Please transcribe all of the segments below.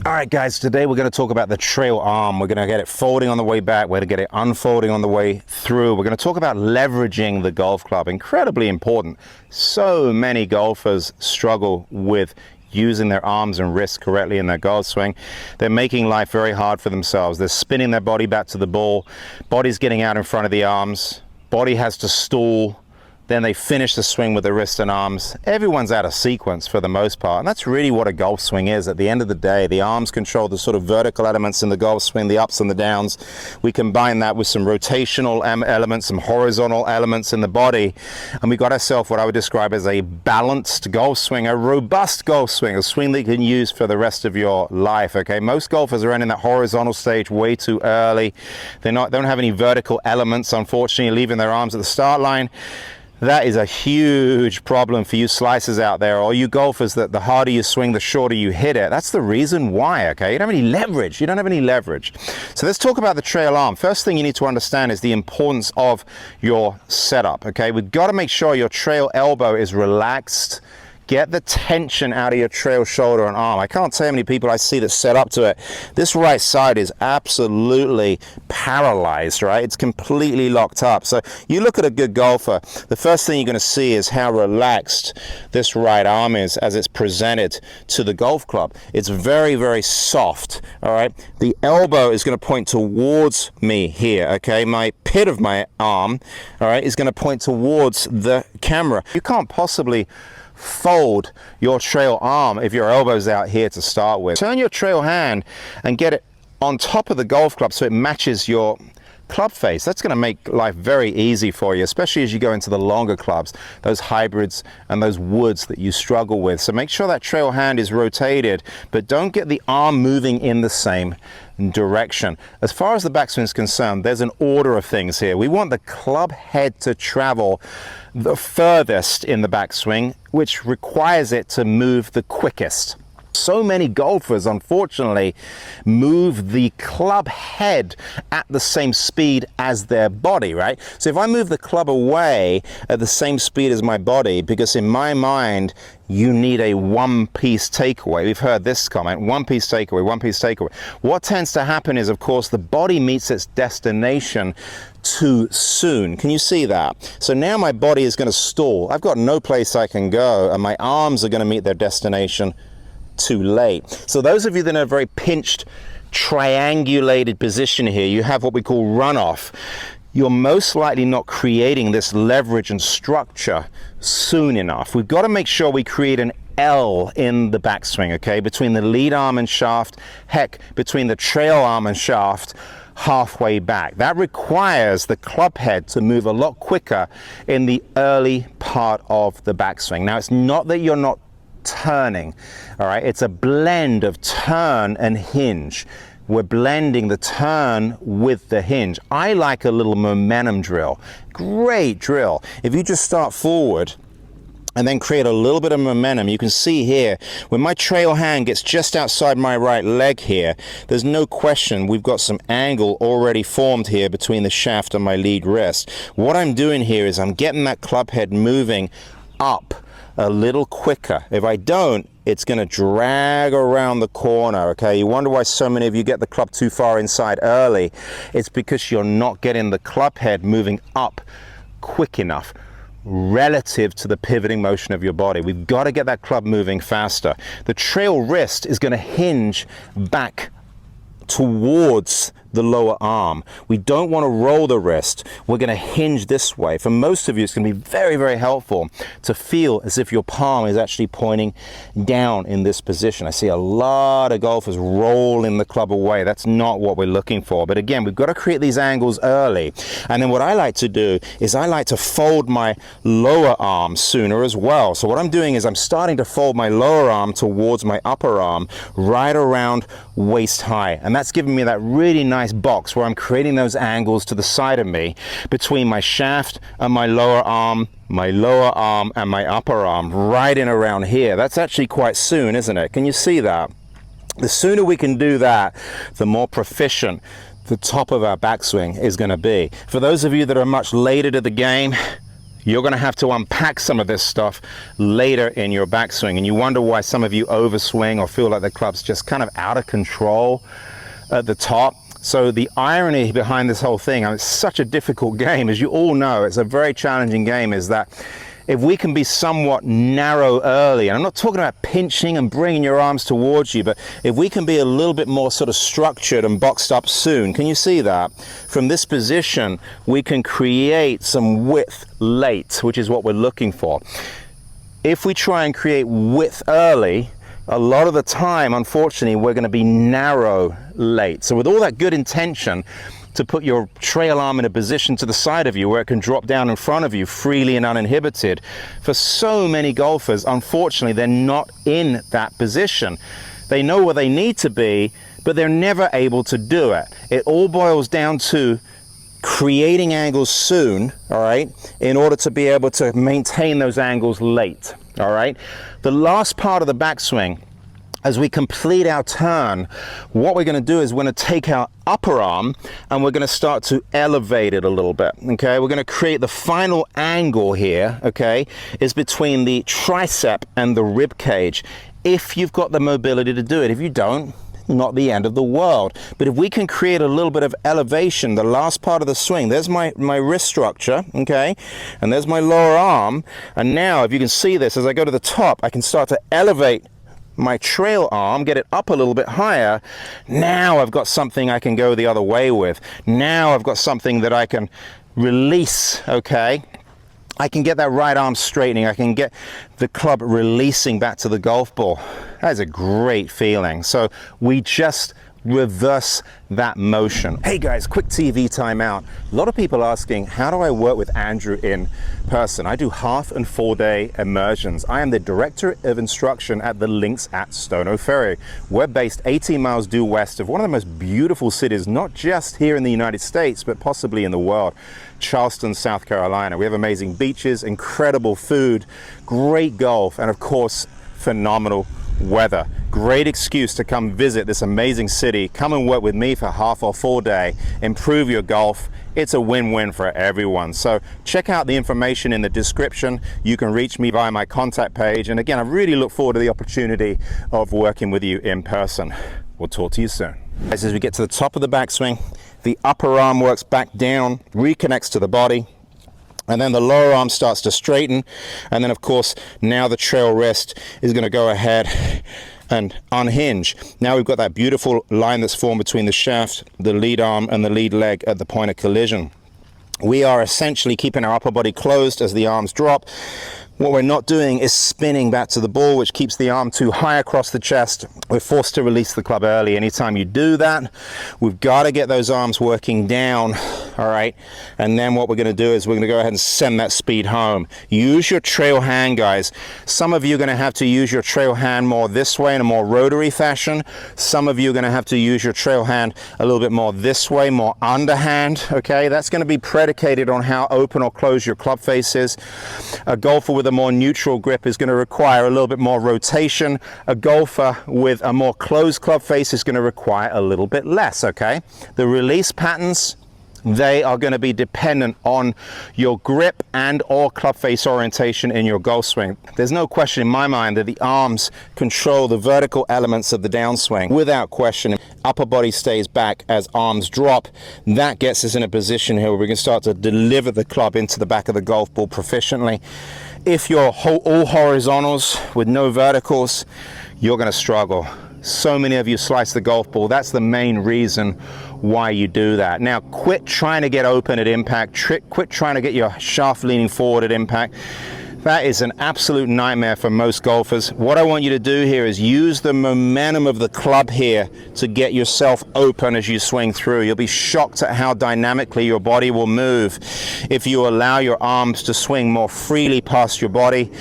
All right, guys, today we're going to talk about the trail arm. We're going to get it folding on the way back. We're going to get it unfolding on the way through. We're going to talk about leveraging the golf club. Incredibly important. So many golfers struggle with using their arms and wrists correctly in their golf swing. They're making life very hard for themselves. They're spinning their body back to the ball. Body's getting out in front of the arms. Body has to stall. Then they finish the swing with the wrist and arms. Everyone's out of sequence for the most part. And that's really what a golf swing is. At the end of the day, the arms control the sort of vertical elements in the golf swing, the ups and the downs. We combine that with some rotational elements, some horizontal elements in the body. And we got ourselves what I would describe as a balanced golf swing, a robust golf swing, a swing that you can use for the rest of your life, okay? Most golfers are in that horizontal stage way too early. They don't have any vertical elements, unfortunately, leaving their arms at the start line. That is a huge problem for you slicers out there, or you golfers that the harder you swing, the shorter you hit it. That's the reason why, okay? You don't have any leverage. You don't have any leverage. So let's talk about the trail arm. First thing you need to understand is the importance of your setup, okay? We've got to make sure your trail elbow is relaxed. Get the tension out of your trail shoulder and arm. I can't tell how many people I see that set up to it. This right side is absolutely paralyzed, right? It's completely locked up. So you look at a good golfer, the first thing you're going to see is how relaxed this right arm is as it's presented to the golf club. It's very, very soft, all right? The elbow is going to point towards me here, okay? My pit of my arm, all right, is going to point towards the camera. You can't possibly fold your trail arm if your elbow's out here to start with. Turn your trail hand and get it on top of the golf club so it matches your club face. That's going to make life very easy for you, especially as you go into the longer clubs, those hybrids and those woods that you struggle with. So make sure that trail hand is rotated, but don't get the arm moving in the same direction. As far as the backswing is concerned, there's an order of things here. We want the club head to travel the furthest in the backswing, which requires it to move the quickest. So many golfers, unfortunately, move the club head at the same speed as their body, right? So if I move the club away at the same speed as my body, because in my mind, you need a one-piece takeaway. We've heard this comment, one-piece takeaway, one-piece takeaway. What tends to happen is, of course, the body meets its destination too soon. Can you see that? So now my body is going to stall. I've got no place I can go, and my arms are going to meet their destination too late. So those of you that are in a very pinched, triangulated position here, you have what we call runoff. You're most likely not creating this leverage and structure soon enough. We've got to make sure we create an L in the backswing, okay? Between the lead arm and shaft, heck, between the trail arm and shaft, halfway back. That requires the club head to move a lot quicker in the early part of the backswing. Now, it's not that you're not turning, all right? It's a blend of turn and hinge. We're blending the turn with the hinge. I like a little momentum drill. Great drill. If you just start forward and then create a little bit of momentum, you can see here, when my trail hand gets just outside my right leg here, there's no question we've got some angle already formed here between the shaft and my lead wrist. What I'm doing here is I'm getting that club head moving up a little quicker. If I don't, it's going to drag around the corner, okay? You wonder why so many of you get the club too far inside early. It's because you're not getting the club head moving up quick enough relative to the pivoting motion of your body. We've got to get that club moving faster. The trail wrist is going to hinge back towards the lower arm. We don't want to roll the wrist. We're going to hinge this way. For most of you, it's going to be very, very helpful to feel as if your palm is actually pointing down in this position. I see a lot of golfers rolling the club away. That's not what we're looking for. But again, we've got to create these angles early. And then what I like to do is I like to fold my lower arm sooner as well. So what I'm doing is I'm starting to fold my lower arm towards my upper arm right around waist high. And that's giving me that really nice box where I'm creating those angles to the side of me between my shaft and my lower arm and my upper arm, right in around here. That's actually quite soon, isn't it? Can you see that? The sooner we can do that, the more proficient the top of our backswing is going to be. For those of you that are much later to the game, you're going to have to unpack some of this stuff later in your backswing, and you wonder why some of you overswing or feel like the club's just kind of out of control at the top. So the irony behind this whole thing, and it's such a difficult game, as you all know, it's a very challenging game, is that if we can be somewhat narrow early, and I'm not talking about pinching and bringing your arms towards you, but if we can be a little bit more sort of structured and boxed up soon, can you see that? From this position, we can create some width late, which is what we're looking for. If we try and create width early, a lot of the time, unfortunately, we're going to be narrow late. So with all that good intention to put your trail arm in a position to the side of you where it can drop down in front of you freely and uninhibited, for so many golfers, unfortunately, they're not in that position. They know where they need to be, but they're never able to do it. It all boils down to creating angles soon, all right, in order to be able to maintain those angles late, all right? The last part of the backswing, as we complete our turn, what we're going to do is we're going to take our upper arm and we're going to start to elevate it a little bit, okay? We're going to create the final angle here, okay, is between the tricep and the rib cage, if you've got the mobility to do it. If you don't, not the end of the world. But if we can create a little bit of elevation, the last part of the swing, there's my wrist structure, okay, and there's my lower arm, and now if you can see this, as I go to the top, I can start to elevate my trail arm, get it up a little bit higher. Now I've got something I can go the other way with. Now I've got something that I can release, okay? I can get that right arm straightening. I can get the club releasing back to the golf ball. That is a great feeling. So we just reverse that motion. Hey guys, quick TV timeout. A lot of people asking, how do I work with Andrew in person? I do half and 4 day immersions. I am the director of instruction at the Links at Stono Ferry. We're based 18 miles due west of one of the most beautiful cities, not just here in the United States, but possibly in the world, Charleston, South Carolina. We have amazing beaches, incredible food, great golf, and of course, phenomenal weather. Great excuse to come visit this amazing city. Come and work with me for half or 4 day. Improve your golf. It's a win-win for everyone. So check out the information in the description. You can reach me via my contact page. And again, I really look forward to the opportunity of working with you in person. We'll talk to you soon. As we get to the top of the backswing, the upper arm works back down, reconnects to the body, and then the lower arm starts to straighten, and then of course now the trail wrist is going to go ahead and unhinge. Now we've got that beautiful line that's formed between the shaft, the lead arm, and the lead leg at the point of collision. We are essentially keeping our upper body closed as the arms drop. What we're not doing is spinning back to the ball, which keeps the arm too high across the chest. We're forced to release the club early. Anytime you do that, we've got to get those arms working down, all right? And then what we're going to do is we're going to go ahead and send that speed home. Use your trail hand, guys. Some of you are going to have to use your trail hand more this way in a more rotary fashion. Some of you are going to have to use your trail hand a little bit more this way, more underhand, okay? That's going to be predicated on how open or closed your club face is. A golfer with a more neutral grip is going to require a little bit more rotation. A golfer with a more closed club face is going to require a little bit less, okay? The release patterns, they are going to be dependent on your grip and or club face orientation in your golf swing. There's no question in my mind that the arms control the vertical elements of the downswing. Without question, upper body stays back as arms drop. That gets us in a position here where we can start to deliver the club into the back of the golf ball proficiently. If you're all horizontals with no verticals, you're going to struggle. So many of you slice the golf ball. That's the main reason why you do that. Now, quit trying to get open at impact. Quit trying to get your shaft leaning forward at impact. That is an absolute nightmare for most golfers. What I want you to do here is use the momentum of the club here to get yourself open as you swing through. You'll be shocked at how dynamically your body will move if you allow your arms to swing more freely past your body.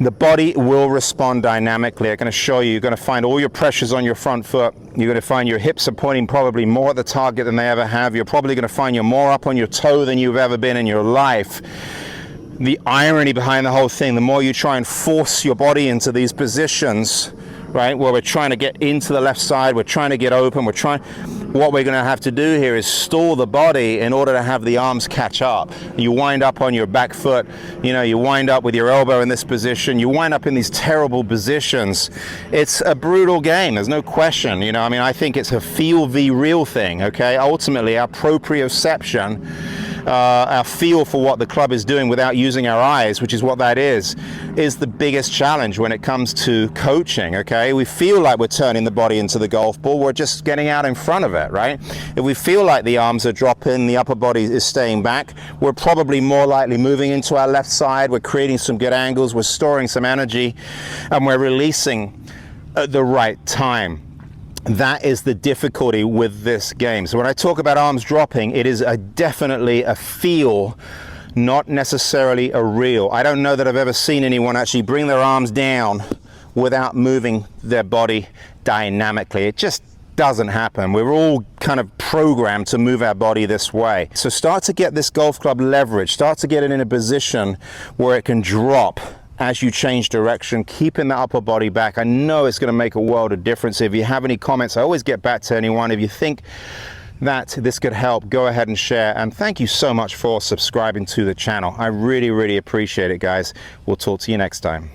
The body will respond dynamically. I'm going to show you. You're going to find all your pressures on your front foot. You're going to find your hips are pointing probably more at the target than they ever have. You're probably going to find you're more up on your toe than you've ever been in your life. The irony behind the whole thing, the more you try and force your body into these positions, right? Where we're trying to get into the left side, we're trying to get open, what we're going to have to do here is stall the body in order to have the arms catch up. You wind up on your back foot, you wind up with your elbow in this position, you wind up in these terrible positions. It's a brutal game, there's no question. I think it's a feel v real thing, okay? Ultimately, our proprioception, our feel for what the club is doing without using our eyes, which is what that is the biggest challenge when it comes to coaching, okay? We feel like we're turning the body into the golf ball, we're just getting out in front of it, right? If we feel like the arms are dropping, the upper body is staying back, we're probably more likely moving into our left side, we're creating some good angles, we're storing some energy, and we're releasing at the right time. That is the difficulty with this game. So when I talk about arms dropping, it is definitely a feel, not necessarily a real. I don't know that I've ever seen anyone actually bring their arms down without moving their body dynamically. It just doesn't happen. We're all kind of programmed to move our body this way. So start to get this golf club leverage, start to get it in a position where it can drop as you change direction, keeping the upper body back. I know it's going to make a world of difference. If you have any comments, I always get back to anyone. If you think that this could help, go ahead and share. And thank you so much for subscribing to the channel. I really, really appreciate it, guys. We'll talk to you next time.